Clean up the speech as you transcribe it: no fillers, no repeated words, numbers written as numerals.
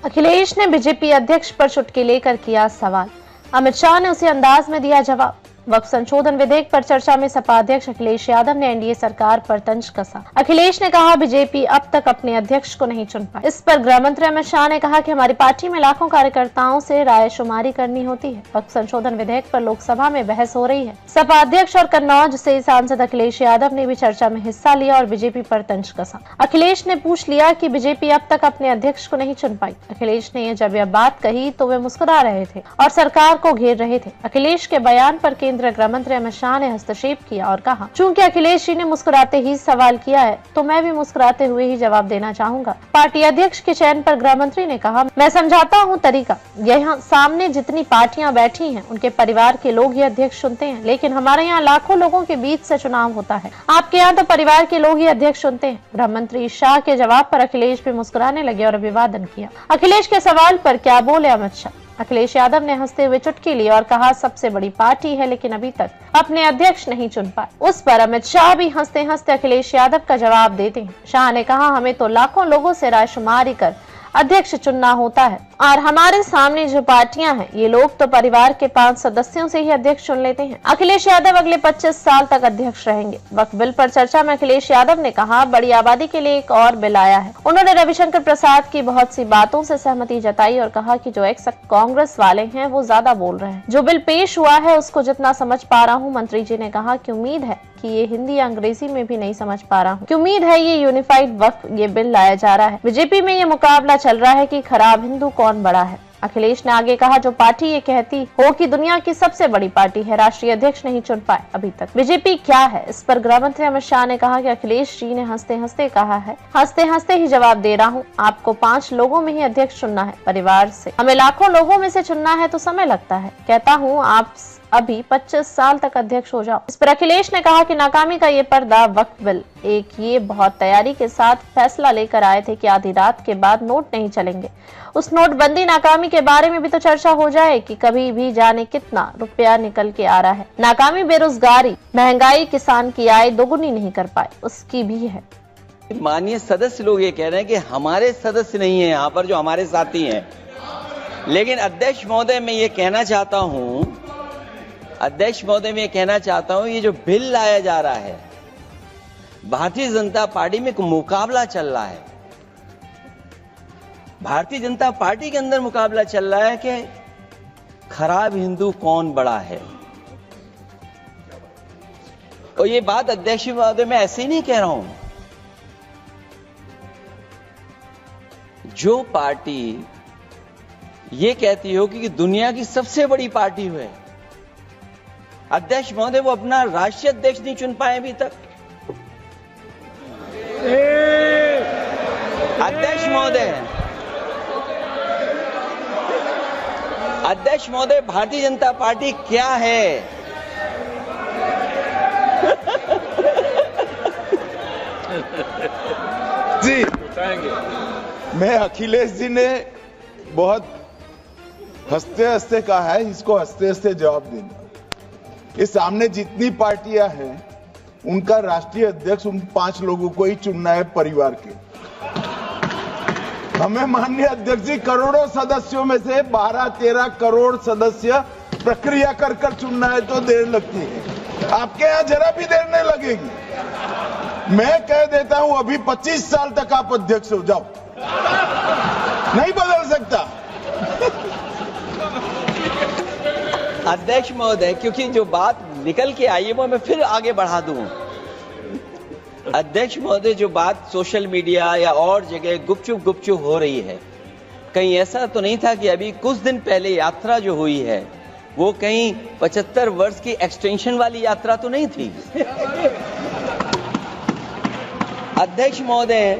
अखिलेश ने बीजेपी अध्यक्ष पर चुटकी लेकर किया सवाल। अमित शाह ने उसी अंदाज में दिया जवाब। वक्फ संशोधन विधेयक पर चर्चा में सपा अध्यक्ष अखिलेश यादव ने एनडीए सरकार पर तंज कसा। अखिलेश ने कहा, बीजेपी अब तक अपने अध्यक्ष को नहीं चुन पाई। इस पर गृह मंत्री अमित शाह ने कहा कि हमारी पार्टी में लाखों कार्यकर्ताओं से रायशुमारी करनी होती है। वक्फ संशोधन विधेयक पर लोकसभा में बहस हो रही है। सपा अध्यक्ष और कन्नौज से सांसद अखिलेश यादव ने भी चर्चा में हिस्सा लिया और बीजेपी पर तंज कसा। अखिलेश ने पूछ लिया कि बीजेपी अब तक अपने अध्यक्ष को नहीं चुन पाई। अखिलेश ने जब यह बात कही तो वे मुस्कुरा रहे थे और सरकार को घेर रहे थे। अखिलेश के बयान पर केंद्रीय गृह मंत्री अमित शाह ने हस्तक्षेप किया और कहा, चूंकि अखिलेश जी ने मुस्कुराते ही सवाल किया है तो मैं भी मुस्कुराते हुए ही जवाब देना चाहूंगा। पार्टी अध्यक्ष के चयन पर गृह मंत्री ने कहा, मैं समझाता हूं तरीका। यहाँ सामने जितनी पार्टियां बैठी हैं उनके परिवार के लोग ही अध्यक्ष चुनते हैं, लेकिन हमारे यहाँ लाखों लोगों के बीच से चुनाव होता है। आपके यहाँ तो परिवार के लोग ही अध्यक्ष चुनते हैं। गृह मंत्री शाह के जवाब पर अखिलेश भी मुस्कुराने लगे और अभिवादन किया। अखिलेश के सवाल पर क्या बोले अमित शाह? अखिलेश यादव ने हंसते हुए चुटकी ली और कहा, सबसे बड़ी पार्टी है लेकिन अभी तक अपने अध्यक्ष नहीं चुन पाए। उस पर अमित शाह भी हंसते हंसते अखिलेश यादव का जवाब देते हैं। शाह ने कहा, हमें तो लाखों लोगों से रायशुमारी कर अध्यक्ष चुनना होता है और हमारे सामने जो पार्टियां हैं ये लोग तो परिवार के 5 सदस्यों से ही अध्यक्ष चुन लेते हैं। अखिलेश यादव अगले 25 साल तक अध्यक्ष रहेंगे। वक्फ बिल पर चर्चा में अखिलेश यादव ने कहा, बड़ी आबादी के लिए एक और बिल आया है। उन्होंने रविशंकर प्रसाद की बहुत सी बातों से सहमति जताई और कहा कि जो एक्स कांग्रेस वाले हैं वो ज्यादा बोल रहे हैं। जो बिल पेश हुआ है उसको जितना समझ पा रहा हूँ, मंत्री जी ने कहा कि उम्मीद है कि ये हिंदी या अंग्रेजी में भी नहीं समझ पा रहा हूँ कि उम्मीद है ये यूनिफाइड वक्फ ये बिल लाया जा रहा है। बीजेपी में ये मुकाबला चल रहा है कि खराब हिंदू कौन बड़ा है। अखिलेश ने आगे कहा, जो पार्टी ये कहती हो कि दुनिया की सबसे बड़ी पार्टी है, राष्ट्रीय अध्यक्ष नहीं चुन पाए अभी तक, बीजेपी क्या है? इस पर गृह मंत्री अमित शाह ने कहा कि अखिलेश जी ने हंसते हंसते कहा है, हंसते हंसते ही जवाब दे रहा हूँ, आपको 5 लोगों में ही अध्यक्ष चुनना है, परिवार से। हमें लाखों लोगों में से चुनना है तो समय लगता है। कहता हूँ आप अभी 25 साल तक अध्यक्ष हो जाओ। इस पर अखिलेश ने कहा कि नाकामी का ये पर्दा वक्फ बिल एक ये बहुत तैयारी के साथ फैसला लेकर आए थे कि आधी रात के बाद नोट नहीं चलेंगे। उस नोटबंदी नाकामी के बारे में भी तो चर्चा हो जाए कि कभी भी जाने कितना रुपया निकल के आ रहा है। नाकामी बेरोजगारी, महंगाई, किसान की आय दोगुनी नहीं कर पाए, उसकी भी है। माननीय सदस्य लोग ये कह रहे हैं कि हमारे सदस्य नहीं है यहाँ पर जो हमारे साथी हैं, लेकिन अध्यक्ष महोदय मैं ये कहना चाहता हूँ, ये जो बिल लाया जा रहा है, भारतीय जनता पार्टी में एक मुकाबला चल रहा है। भारतीय जनता पार्टी के अंदर मुकाबला चल रहा है कि खराब हिंदू कौन बड़ा है। और ये बात अध्यक्ष महोदय मैं ऐसे ही नहीं कह रहा हूं। जो पार्टी ये कहती हो कि दुनिया की सबसे बड़ी पार्टी है, अध्यक्ष महोदय वो अपना राष्ट्रीय अध्यक्ष नहीं चुन पाए अभी तक। अध्यक्ष महोदय भारतीय जनता पार्टी क्या है? जी मैं अखिलेश जी ने बहुत हंसते हंसते कहा है, इसको हंसते हंसते जवाब देना। इस सामने जितनी पार्टियां हैं उनका राष्ट्रीय अध्यक्ष उन 5 लोगों को ही चुनना है, परिवार के। हमें माननीय अध्यक्ष जी करोड़ों सदस्यों में से 12-13 करोड़ सदस्य प्रक्रिया कर कर चुनना है तो देर लगती है। आपके यहाँ जरा भी देर नहीं लगेगी। मैं कह देता हूं अभी 25 साल तक आप अध्यक्ष हो जाओ, नहीं बदल सकता। अध्यक्ष महोदय, क्योंकि जो बात निकल के आई है वो मैं फिर आगे बढ़ा दूं। अध्यक्ष महोदय, जो बात सोशल मीडिया या और जगह गुपचुप हो रही है, कहीं ऐसा तो नहीं था कि अभी कुछ दिन पहले यात्रा जो हुई है वो कहीं 75 वर्ष की एक्सटेंशन वाली यात्रा तो नहीं थी। अध्यक्ष महोदय,